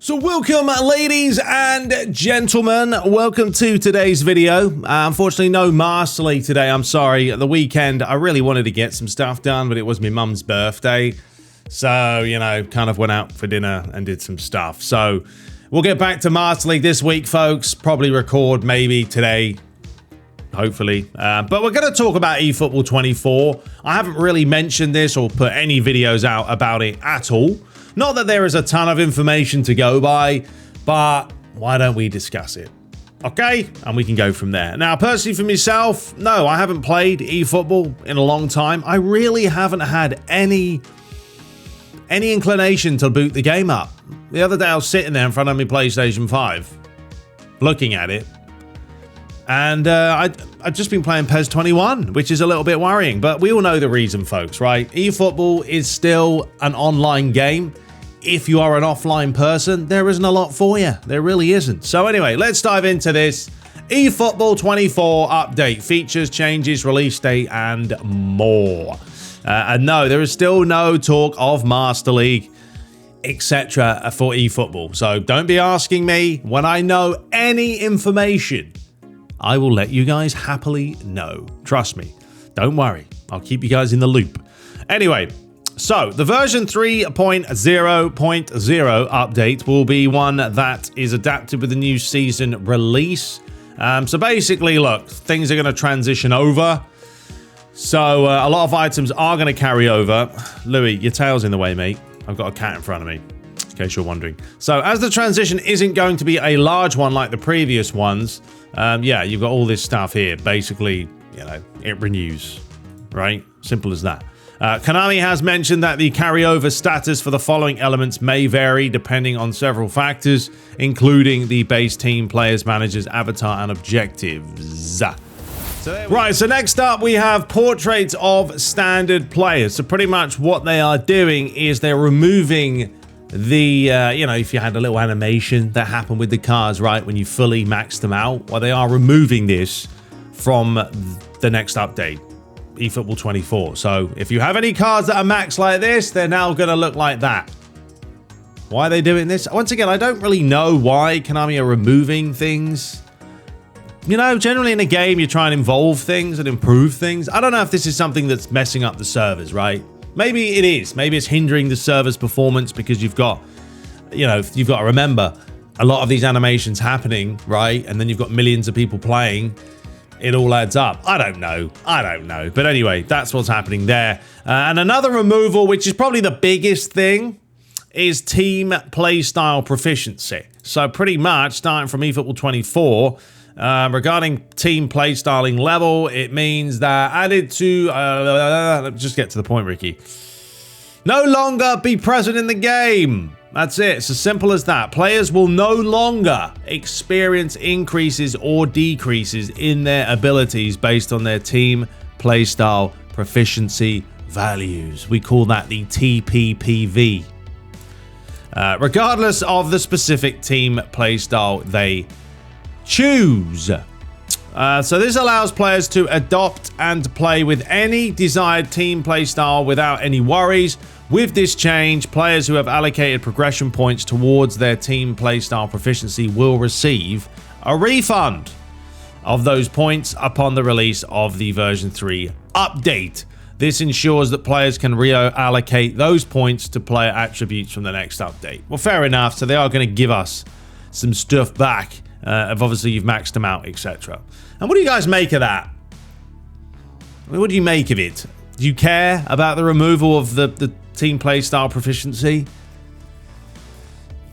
So welcome, ladies and gentlemen. Welcome to today's video. Unfortunately, no Master League today. I'm sorry. At the weekend, I really wanted to get some stuff done, but it was my mum's birthday. So, you know, kind of went out for dinner and did some stuff. So we'll get back to Master League this week, folks. Probably record maybe today, hopefully. But we're going to talk about eFootball 24. I haven't really mentioned this or put any videos out about it at all. Not that there is a ton of information to go by, but why don't we discuss it? Okay, and we can go from there. Now, personally for myself, no, I haven't played eFootball in a long time. I really haven't had any inclination to boot the game up. The other day I was sitting there in front of my PlayStation 5, looking at it, and I've just been playing PES 21, which is a little bit worrying, but we all know the reason, folks, right? eFootball is still an online game. If you are an offline person, there isn't a lot for you. There really isn't. So anyway, let's dive into this. eFootball 24 update, features, changes, release date, and more. And no, there is still no talk of Master League, etc. for eFootball. So don't be asking me. When I know any information, I will let you guys happily know. Trust me. Don't worry. I'll keep you guys in the loop. Anyway, so the version 3.0.0 update will be one that is adapted with the new season release. So basically, look, things are going to transition over. So a lot of items are going to carry over. Louis, your tail's in the way, mate. I've got a cat in front of me, in case you're wondering. So as the transition isn't going to be a large one like the previous ones, yeah, you've got all this stuff here. Basically, you know, it renews, right? Simple as that. Konami has mentioned that the carryover status for the following elements may vary depending on several factors, including the base team, players, managers, avatar, and objectives. Right, so next up we have portraits of standard players. So pretty much what they are doing is they're removing the, you know, if you had a little animation that happened with the cards, right, when you fully maxed them out, well, they are removing this from the next update, eFootball 24. So if you have any cards that are maxed like this, they're now going to look like that. Why are they doing this? Once again, I don't really know why Konami are removing things. You know, generally in a game, you try and involve things and improve things. I don't know if this is something that's messing up the servers, right? Maybe it is. Maybe it's hindering the server's performance because you've got, you know, you've got to remember a lot of these animations happening, right? And then you've got millions of people playing. It all adds up. I don't know. But anyway, that's what's happening there. And another removal, which is probably the biggest thing, is team playstyle proficiency. So pretty much starting from eFootball 24, regarding team playstyling level, it means that added to, let's just get to the point, Ricky. No longer be present in the game. That's it. It's as simple as that. Players will no longer experience increases or decreases in their abilities based on their team playstyle proficiency values. We call that the TPPV. Regardless of the specific team playstyle they choose. So this allows players to adopt and play with any desired team playstyle without any worries. With this change, players who have allocated progression points towards their team playstyle proficiency will receive a refund of those points upon the release of the version 3 update. This ensures that players can reallocate those points to player attributes from the next update. Well, fair enough. So they are going to give us some stuff back. If obviously you've maxed them out, etc. And what do you guys make of that? I mean, what do you make of it? Do you care about the removal of the team playstyle proficiency?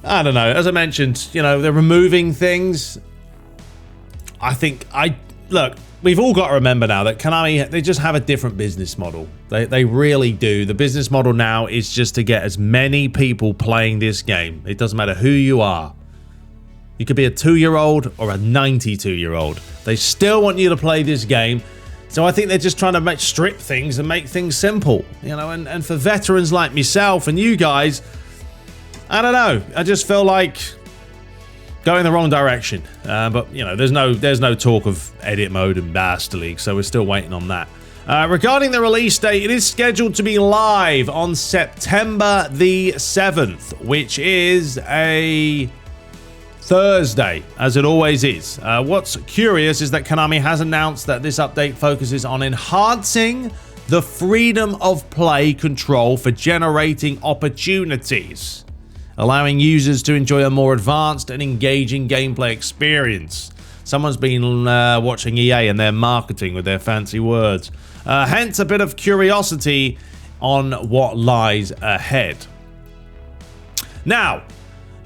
I don't know. As I mentioned, you know, they're removing things. Look, we've all got to remember now that Konami, they just have a different business model. They really do. The business model now is just to get as many people playing this game. It doesn't matter who you are. You could be a 2-year-old or a 92-year-old. They still want you to play this game. So I think they're just trying to strip things and make things simple. You know, and for veterans like myself and you guys, I don't know. I just feel like going the wrong direction. But, you know, there's no talk of edit mode and Master League, so we're still waiting on that. Regarding the release date, it is scheduled to be live on September the 7th, which is a Thursday, as it always is. What's curious is that Konami has announced that this update focuses on enhancing the freedom of play control for generating opportunities, allowing users to enjoy a more advanced and engaging gameplay experience. Someone's been watching EA and their marketing with their fancy words. Hence a bit of curiosity on what lies ahead. Now,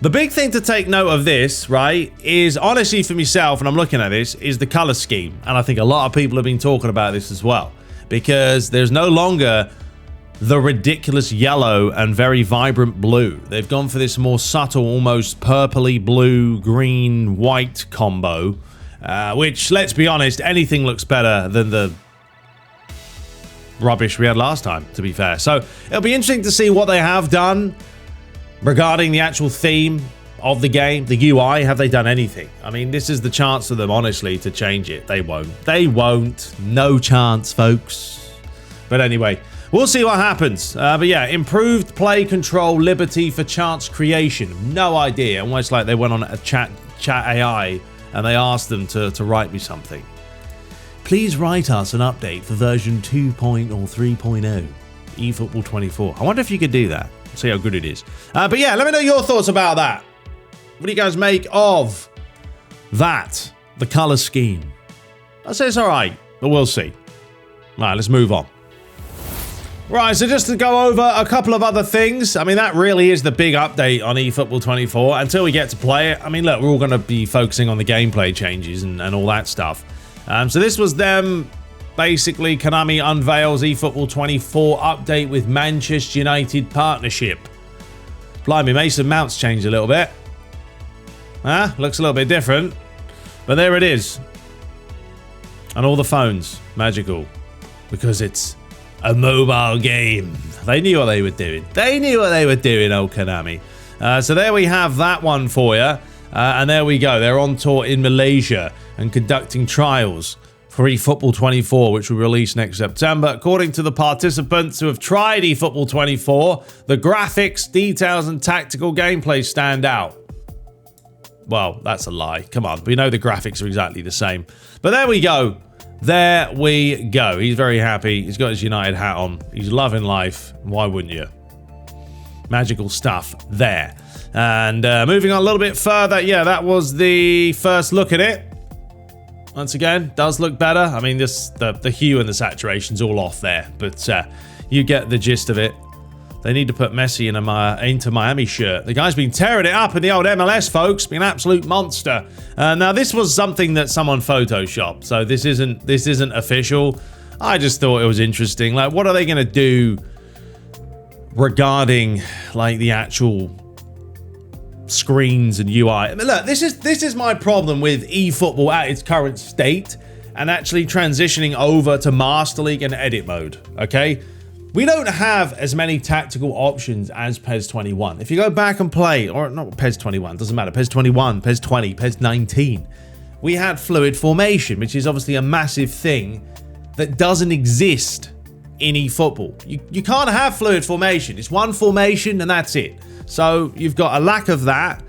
the big thing to take note of this, right, is honestly for myself, and I'm looking at this, is the color scheme. And I think a lot of people have been talking about this as well, because there's no longer the ridiculous yellow and very vibrant blue. They've gone for this more subtle, almost purpley blue, green, white combo, which, let's be honest, anything looks better than the rubbish we had last time, to be fair. So it'll be interesting to see what they have done regarding the actual theme of the game, the UI. Have they done anything? I mean, this is the chance for them, honestly, to change it. They won't. They won't. No chance, folks. But anyway, we'll see what happens. But yeah, improved play control, liberty for chance creation. No idea. Almost like they went on a channeI and they asked them to write me something. Please write us an update for version 2. or 3.0 eFootball 24. I wonder if you could do that. See how good it is. But yeah, let me know your thoughts about that. What do you guys make of that? The color scheme. I say it's all right, but we'll see. All right, let's move on. Right, so just to go over a couple of other things. I mean, that really is the big update on eFootball 24. Until we get to play it, I mean, look, we're all going to be focusing on the gameplay changes and all that stuff. So this was them. Basically, Konami unveils eFootball 24 update with Manchester United partnership. Blimey, Mason Mount's changed a little bit. Looks a little bit different. But there it is. And all the phones. Magical. Because it's a mobile game. They knew what they were doing. They knew what they were doing, old Konami. So there we have that one for you. And there we go. They're on tour in Malaysia and conducting trials for eFootball 24, which will release next September. According to the participants who have tried eFootball 24, the graphics, details, and tactical gameplay stand out. Well, that's a lie. Come on. We know the graphics are exactly the same. But there we go. There we go. He's very happy. He's got his United hat on. He's loving life. Why wouldn't you? Magical stuff there. And moving on a little bit further. Yeah, that was the first look at it. Once again, does look better. I mean, the hue and the saturation's all off there, but you get the gist of it. They need to put Messi in a Inter Miami shirt. The guy's been tearing it up in the old MLS, folks. Been an absolute monster. Now, this was something that someone photoshopped, so this isn't official. I just thought it was interesting. Like, what are they going to do regarding like the actual screens and UI? I mean, look, this is my problem with eFootball at its current state and actually transitioning over to Master League and edit mode. Okay, we don't have as many tactical options as PES 21. If you go back and play, or not PES 21, doesn't matter, PES 21, PES 20, PES 19, we had fluid formation, which is obviously a massive thing that doesn't exist in eFootball. You can't have fluid formation. It's one formation and that's it. So you've got a lack of that.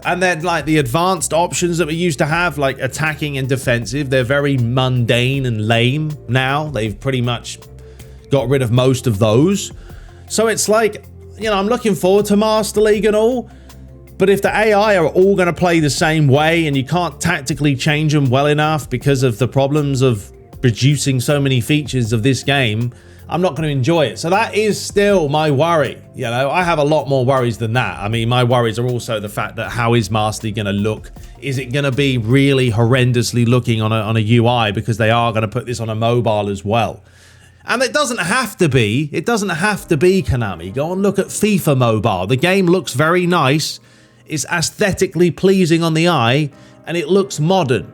And then like the advanced options that we used to have, like attacking and defensive, they're very mundane and lame now. They've pretty much got rid of most of those. So it's like, you know, I'm looking forward to Master League and all, but if the AI are all going to play the same way and you can't tactically change them well enough because of the problems of producing so many features of this game, I'm not going to enjoy it. So that is still my worry. You know, I have a lot more worries than that. I mean, my worries are also the fact that how is Master League going to look? Is it going to be really horrendously looking on a UI, because they are going to put this on a mobile as well? And it doesn't have to be. It doesn't have to be, Konami. Go and look at FIFA Mobile. The game looks very nice. It's aesthetically pleasing on the eye, and it looks modern,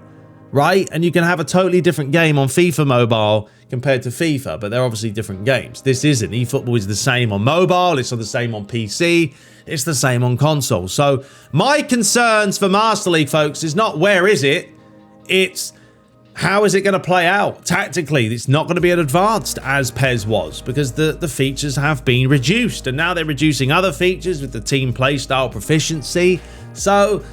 right? And you can have a totally different game on FIFA Mobile compared to FIFA, but they're obviously different games. This isn't. eFootball is the same on mobile. It's the same on PC. It's the same on console. So my concerns for Master League, folks, is not where is it. It's how is it going to play out tactically? It's not going to be as advanced as PES was because the features have been reduced, and now they're reducing other features with the team playstyle proficiency. So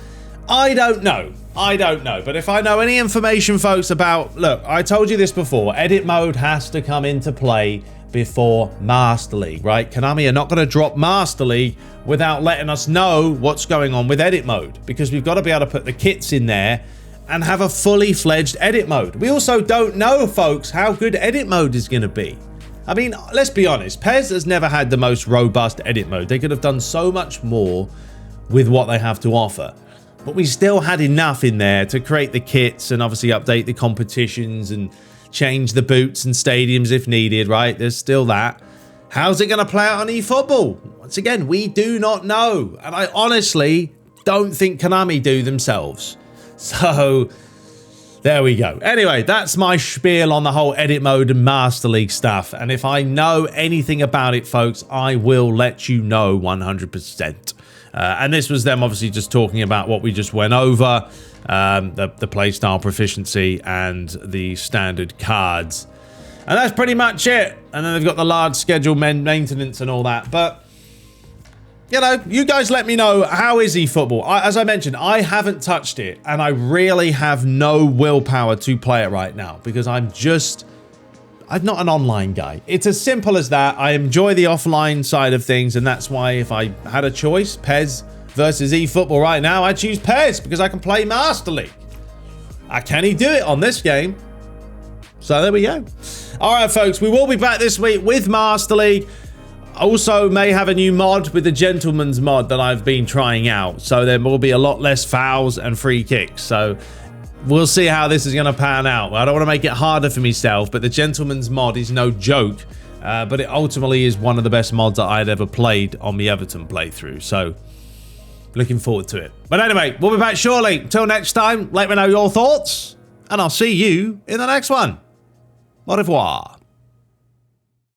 I don't know. But if I know any information, folks, about, look, I told you this before, edit mode has to come into play before Master League, right? Konami are not going to drop Master League without letting us know what's going on with edit mode, because we've got to be able to put the kits in there and have a fully fledged edit mode. We also don't know, folks, how good edit mode is going to be. I mean, let's be honest, PES has never had the most robust edit mode. They could have done so much more with what they have to offer. But we still had enough in there to create the kits and obviously update the competitions and change the boots and stadiums if needed, right? There's still that. How's it going to play out on eFootball? Once again, we do not know. And I honestly don't think Konami do themselves. So there we go. Anyway, that's my spiel on the whole edit mode and Master League stuff. And if I know anything about it, folks, I will let you know 100%. And this was them obviously just talking about what we just went over, the playstyle proficiency and the standard cards. And that's pretty much it. And then they've got the large schedule maintenance and all that. But, you know, you guys let me know, how is eFootball? As I mentioned, I haven't touched it. And I really have no willpower to play it right now. Because I'm not an online guy. It's as simple as that. I enjoy the offline side of things. And that's why if I had a choice, PES versus eFootball right now, I'd choose PES. Because I can play Master League. Can he do it on this game? So there we go. All right, folks, we will be back this week with Master League. Also may have a new mod with the Gentleman's mod that I've been trying out. So there will be a lot less fouls and free kicks. So we'll see how this is going to pan out. I don't want to make it harder for myself, but the Gentleman's mod is no joke. But it ultimately is one of the best mods that I had ever played on the Everton playthrough. So looking forward to it. But anyway, we'll be back shortly. Till next time, let me know your thoughts. And I'll see you in the next one. Au revoir.